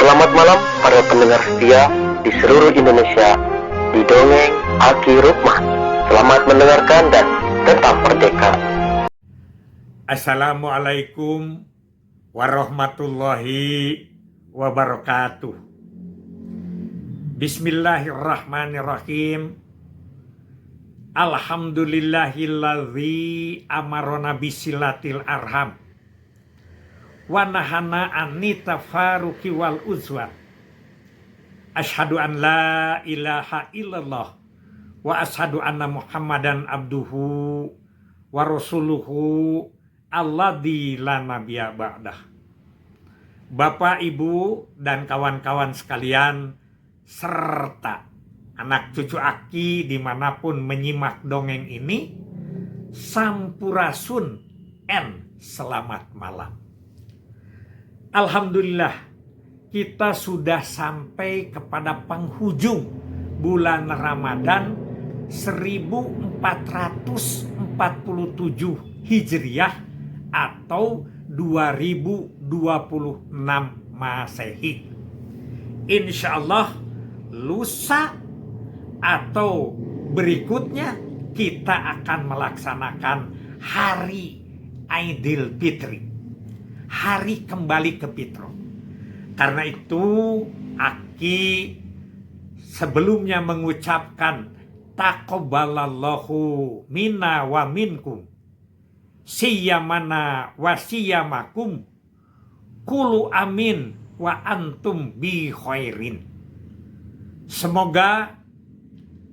Selamat malam para pendengar setia di seluruh Indonesia di Dongeng Aki Rukman. Selamat mendengarkan dan tetap merdeka. Assalamualaikum warahmatullahi wabarakatuh. Bismillahirrahmanirrahim. Alhamdulillahilladzi amarona bisilatil arham wa nahana anita faruqi wal uzwat. Asyhadu an la ilaha illallah wa asyhadu anna Muhammadan abduhu wa rasuluhu alladzi la nabiyya ba'dah. Bapak, Ibu, dan kawan-kawan sekalian serta anak cucu Aki dimanapun menyimak dongeng ini, sampurasun and selamat malam. Alhamdulillah, kita sudah sampai kepada penghujung bulan Ramadan 1447 Hijriah atau 2026 Masehi. Insya Allah lusa atau berikutnya kita akan melaksanakan hari Aidil Fitri, hari kembali ke fitrah. Karena itu Aki sebelumnya mengucapkan taqabbalallahu minna wa minkum siyamana wa siyamakum kulu amin wa antum bi khairin. Semoga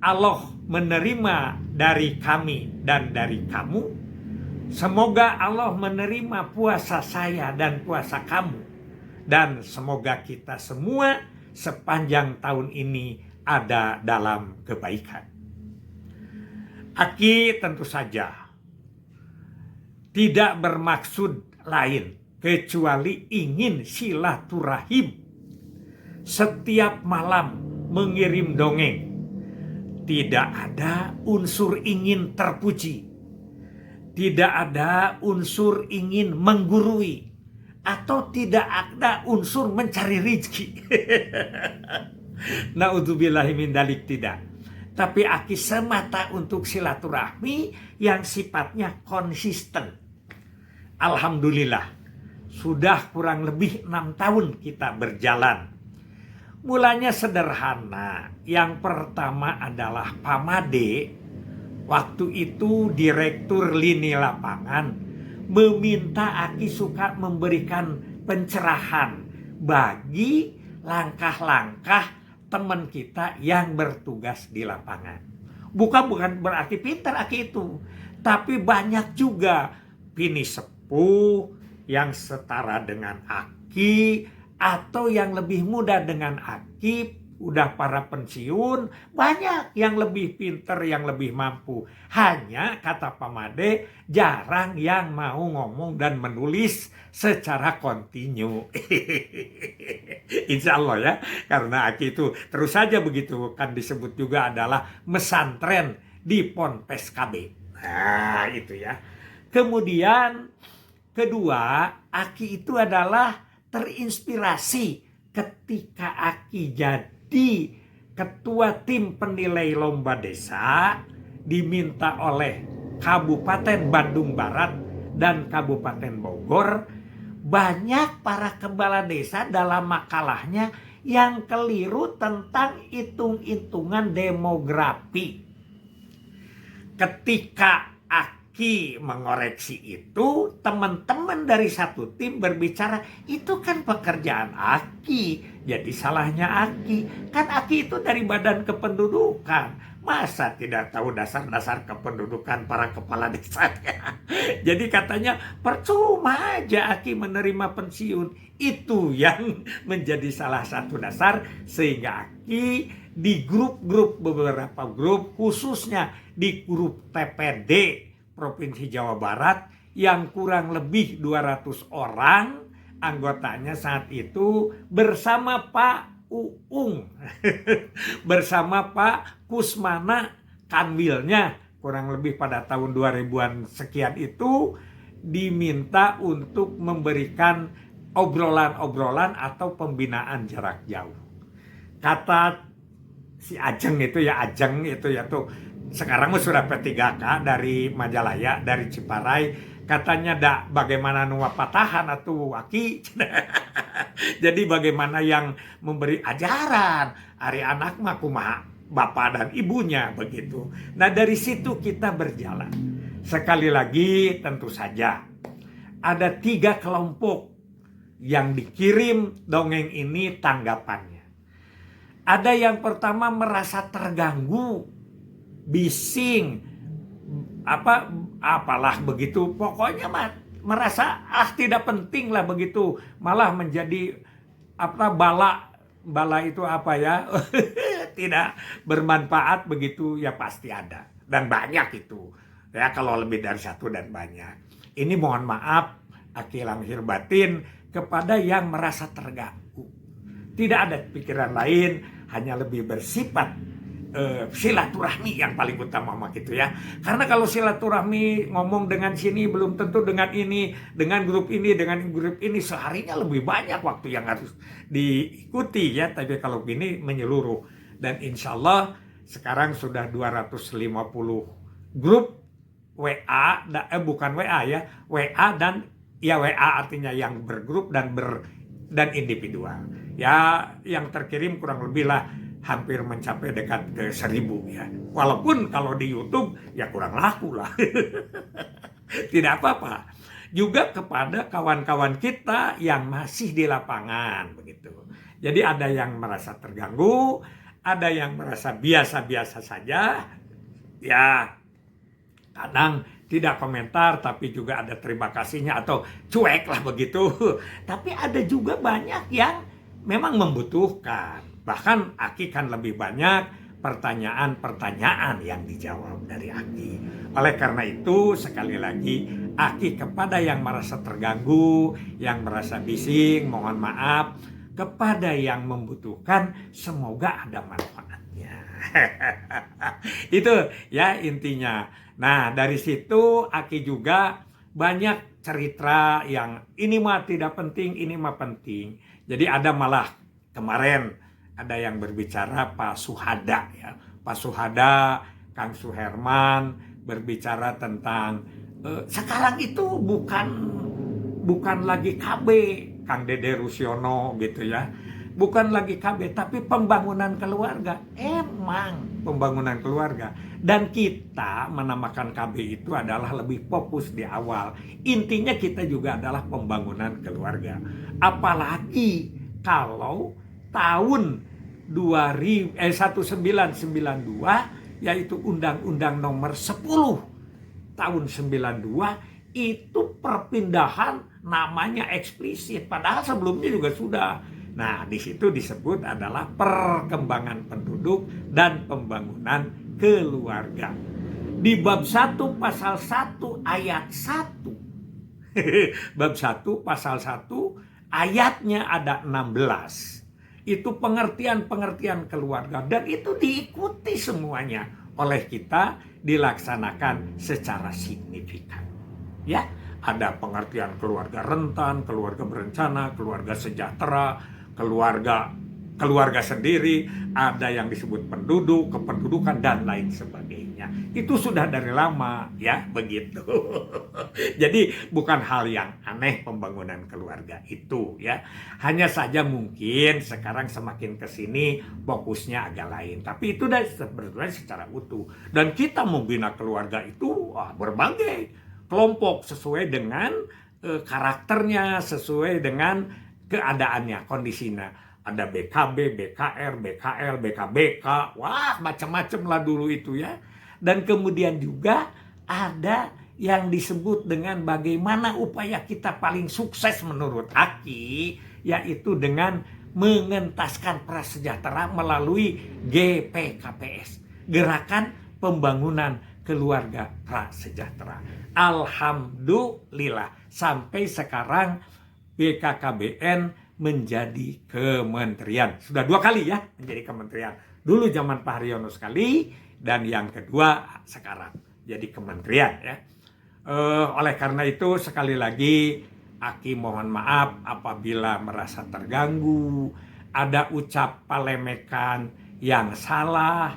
Allah menerima dari kami dan dari kamu. Semoga Allah menerima puasa saya dan puasa kamu. Dan semoga kita semua sepanjang tahun ini ada dalam kebaikan. Aki tentu saja tidak bermaksud lain kecuali ingin silaturahim. Setiap malam mengirim dongeng. Tidak ada unsur ingin terpuji. Tidak ada unsur ingin menggurui. Atau tidak ada unsur mencari rezeki. Naudzubillahi min dzalik, tidak. Tapi Aki semata untuk silaturahmi yang sifatnya konsisten. Alhamdulillah, sudah kurang lebih 6 tahun kita berjalan. Mulanya sederhana. Yang pertama adalah Pamade, waktu itu Direktur Lini Lapangan, meminta Aki suka memberikan pencerahan bagi langkah-langkah teman kita yang bertugas di lapangan. Bukan berarti pintar Aki itu, tapi banyak juga bini sepuh yang setara dengan Aki atau yang lebih muda dengan Aki, udah para pensiun, banyak yang lebih pintar, yang lebih mampu. Hanya kata Pamade, jarang yang mau ngomong dan menulis secara kontinu. Insya Allah ya, karena Aki itu terus saja begitu, kan disebut juga adalah mesantren di Ponpes KB. Nah itu ya. Kemudian kedua, Aki itu adalah terinspirasi ketika Aki jadi ketua tim penilai lomba desa, diminta oleh Kabupaten Bandung Barat dan Kabupaten Bogor. Banyak para kepala desa dalam makalahnya yang keliru tentang hitung-hitungan demografi. Ketika Aki mengoreksi itu, teman-teman dari satu tim berbicara, itu kan pekerjaan Aki, jadi salahnya Aki. Kan Aki itu dari Badan Kependudukan, masa tidak tahu dasar-dasar kependudukan para kepala desanya. Jadi katanya percuma aja Aki menerima pensiun. Itu yang menjadi salah satu dasar sehingga Aki di grup-grup, beberapa grup, khususnya di grup TPD Provinsi Jawa Barat yang kurang lebih 200 orang anggotanya saat itu, bersama Pak Uung bersama Pak Kusmana Kanwilnya, kurang lebih pada tahun 2000-an sekian itu, diminta untuk memberikan obrolan-obrolan atau pembinaan jarak jauh. Kata si Ajeng itu ya tuh sekarang sudah P3K dari Majalaya, dari Ciparai, katanya bagaimana nu patahan atuh aki. Jadi bagaimana yang memberi ajaran ari anak mah kumaha bapak dan ibunya begitu. Nah dari situ kita berjalan. Sekali lagi tentu saja ada 3 kelompok yang dikirim dongeng ini tanggapannya. Ada yang pertama merasa terganggu, bising, apalah begitu. Pokoknya merasa tidak penting lah begitu. Malah menjadi bala itu apa ya? Tidak bermanfaat begitu ya pasti ada. Dan banyak itu. Ya kalau lebih dari 1 dan banyak. Ini mohon maaf Aki lahir batin kepada yang merasa terganggu. Tidak ada pikiran lain, hanya lebih bersifat silaturahmi yang paling utama gitu ya. Karena kalau silaturahmi ngomong dengan sini belum tentu dengan ini, dengan grup ini, seharinya lebih banyak waktu yang harus diikuti ya. Tapi kalau gini menyeluruh. Dan insya Allah sekarang sudah 250 grup WA, bukan WA ya, WA dan ya WA artinya yang bergrup dan individual. Ya yang terkirim kurang lebih lah hampir mencapai dekat ke 1000 ya. Walaupun kalau di YouTube ya kurang laku lah. Tidak apa-apa. Juga kepada kawan-kawan kita yang masih di lapangan begitu. Jadi ada yang merasa terganggu, ada yang merasa biasa-biasa saja. Ya kadang tidak komentar tapi juga ada terima kasihnya atau cuek lah begitu. Tapi ada juga banyak yang memang membutuhkan. Bahkan Aki kan lebih banyak pertanyaan-pertanyaan yang dijawab dari Aki. Oleh karena itu sekali lagi Aki kepada yang merasa terganggu, yang merasa bising, mohon maaf. Kepada yang membutuhkan semoga ada manfaatnya. Itu ya intinya. Nah dari situ Aki juga banyak cerita yang ini mah tidak penting, ini mah penting. Jadi ada malah kemarin ada yang berbicara Pak Suhada ya. Pak Suhada, Kang Suherman berbicara tentang sekarang itu bukan lagi KB, Kang Dede Rusyono gitu ya. Bukan lagi KB tapi pembangunan keluarga. Emang pembangunan keluarga. Dan kita menamakan KB itu adalah lebih fokus di awal. Intinya kita juga adalah pembangunan keluarga. Apalagi kalau tahun 1992 yaitu Undang-Undang Nomor 10 tahun 92 itu perpindahan namanya eksplisit. Padahal sebelumnya juga sudah. Nah, di situ disebut adalah perkembangan penduduk dan pembangunan keluarga. Di bab 1 pasal 1 ayat 1. Bab 1 pasal 1 ayatnya ada 16. Itu pengertian-pengertian keluarga dan itu diikuti semuanya oleh kita, dilaksanakan secara signifikan. Ya, ada pengertian keluarga rentan, keluarga berencana, keluarga sejahtera, keluarga sendiri, ada yang disebut penduduk, kependudukan dan lain sebagainya. Itu sudah dari lama ya, begitu. Jadi bukan hal yang aneh pembangunan keluarga itu ya. Hanya saja mungkin sekarang semakin kesini fokusnya agak lain. Tapi itu sudah sebetulnya secara utuh. Dan kita membina keluarga itu berbagai kelompok sesuai dengan karakternya, sesuai dengan keadaannya, kondisinya. Ada BKB, BKR, BKL, BKBK, wah macam-macam lah dulu itu ya. Dan kemudian juga ada yang disebut dengan bagaimana upaya kita paling sukses menurut Aki, yaitu dengan mengentaskan prasejahtera melalui GPKPS, Gerakan Pembangunan Keluarga Prasejahtera. Alhamdulillah sampai sekarang BKKBN menjadi kementerian. Sudah 2 kali ya menjadi kementerian. Dulu zaman Pak Haryono sekali dan yang kedua sekarang jadi kementerian ya. Oleh karena itu sekali lagi Aki mohon maaf apabila merasa terganggu, ada ucap palemekan yang salah,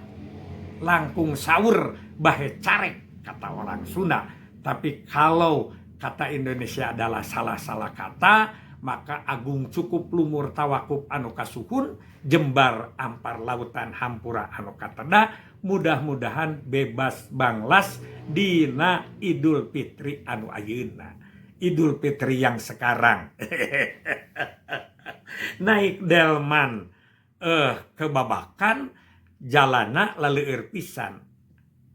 langkung sawur bahe carek kata orang Sunda. Tapi kalau kata Indonesia adalah salah-salah kata, maka agung cukup lumur tawakuf anu kasuhun, jembar ampar lautan hampura anu kateda, mudah-mudahan bebas banglas dina Idul Fitri anu ayeuna. Idul Fitri yang sekarang. Naik delman kebabakan jalana laleur pisan.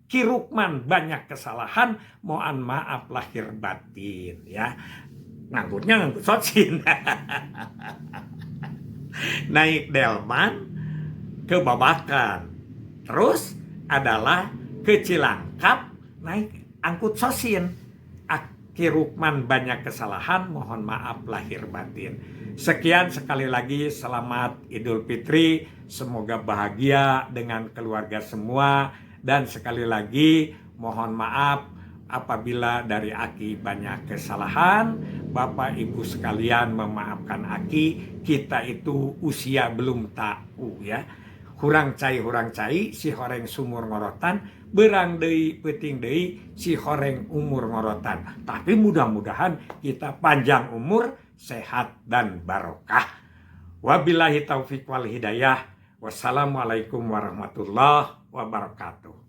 Kirukman banyak kesalahan, mohon maaf lahir batin ya. Nganggutnya nganggut socin. Naik delman kebabakan. Terus adalah ke Cilangkap naik angkut sosin. Kirukman banyak kesalahan, mohon maaf lahir batin. Sekian sekali lagi, selamat Idul Fitri, semoga bahagia dengan keluarga semua. Dan sekali lagi mohon maaf apabila dari Aki banyak kesalahan. Bapak Ibu sekalian memaafkan Aki, kita itu usia belum tahu ya. Hurang cai si horeng sumur ngorotan, berang deui peuting deui si horeng umur ngorotan. Tapi mudah-mudahan kita panjang umur, sehat dan barokah. Wabillahi taufiq wal hidayah. Wassalamualaikum warahmatullahi wabarakatuh.